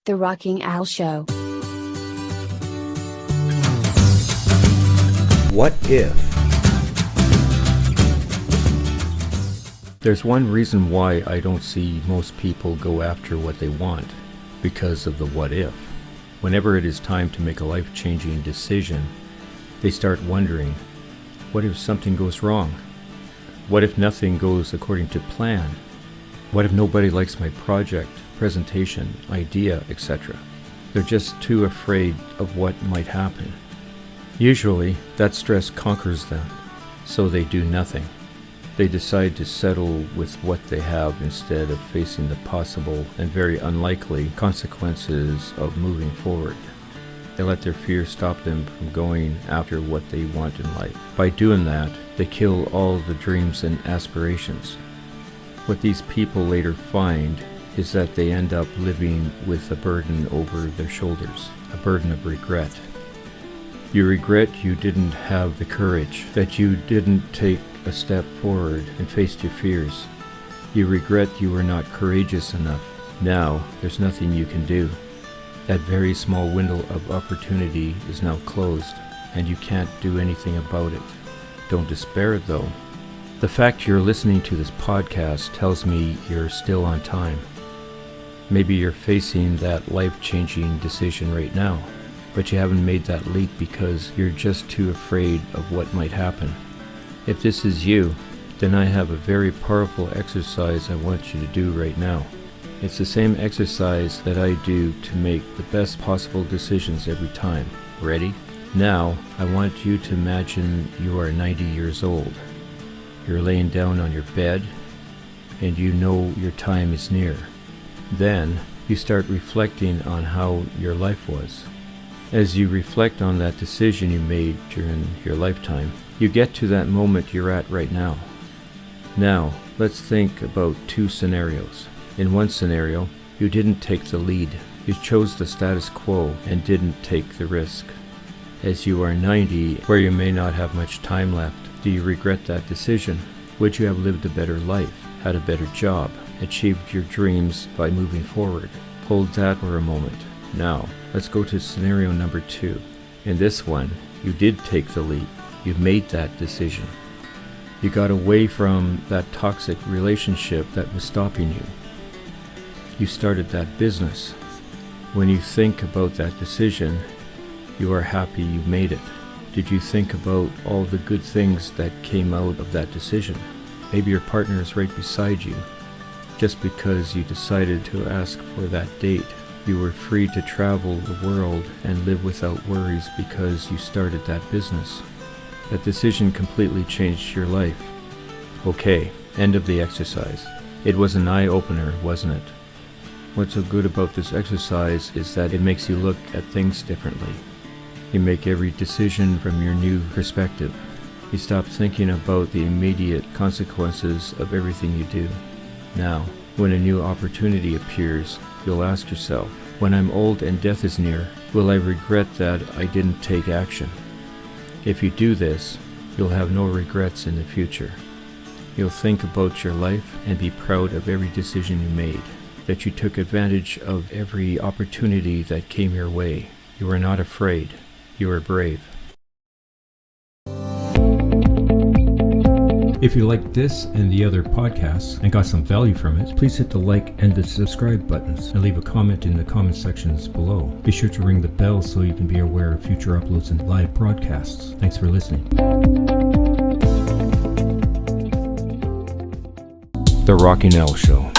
The Rocking Al Show. What if? There's one reason why I don't see most people go after what they want, because of the what if. Whenever it is time to make a life-changing decision, they start wondering, what if something goes wrong? What if nothing goes according to plan? What if nobody likes my project, presentation, idea, etc.? They're just too afraid of what might happen. Usually, that stress conquers them, so they do nothing. They decide to settle with what they have instead of facing the possible and very unlikely consequences of moving forward. They let their fear stop them from going after what they want in life. By doing that, they kill all the dreams and aspirations. What these people later find is that they end up living with a burden over their shoulders, a burden of regret. You regret you didn't have the courage, that you didn't take a step forward and faced your fears. You regret you were not courageous enough. Now, there's nothing you can do. That very small window of opportunity is now closed, and you can't do anything about it. Don't despair, though. The fact you're listening to this podcast tells me you're still on time. Maybe you're facing that life-changing decision right now, but you haven't made that leap because you're just too afraid of what might happen. If this is you, then I have a very powerful exercise I want you to do right now. It's the same exercise that I do to make the best possible decisions every time. Ready? Now, I want you to imagine you are 90 years old. You're laying down on your bed, and you know your time is near. Then, you start reflecting on how your life was. As you reflect on that decision you made during your lifetime, you get to that moment you're at right now. Now, let's think about two scenarios. In one scenario, you didn't take the lead. You chose the status quo and didn't take the risk. As you are 90, where you may not have much time left, do you regret that decision? Would you have lived a better life, had a better job, achieved your dreams by moving forward? Hold that for a moment. Now, let's go to scenario number 2. In this one, you did take the leap. You made that decision. You got away from that toxic relationship that was stopping you. You started that business. When you think about that decision, you are happy you made it. Did you think about all the good things that came out of that decision? Maybe your partner is right beside you. Just because you decided to ask for that date, you were free to travel the world and live without worries because you started that business. That decision completely changed your life. Okay, end of the exercise. It was an eye-opener, wasn't it? What's so good about this exercise is that it makes you look at things differently. You make every decision from your new perspective. You stop thinking about the immediate consequences of everything you do. Now, when a new opportunity appears, you'll ask yourself, when I'm old and death is near, will I regret that I didn't take action? If you do this, you'll have no regrets in the future. You'll think about your life and be proud of every decision you made, that you took advantage of every opportunity that came your way. You are not afraid. You are brave. If you liked this and the other podcasts and got some value from it, please hit the like and the subscribe buttons and leave a comment in the comment sections below. Be sure to ring the bell so you can be aware of future uploads and live broadcasts. Thanks for listening. The Rocking Al Show.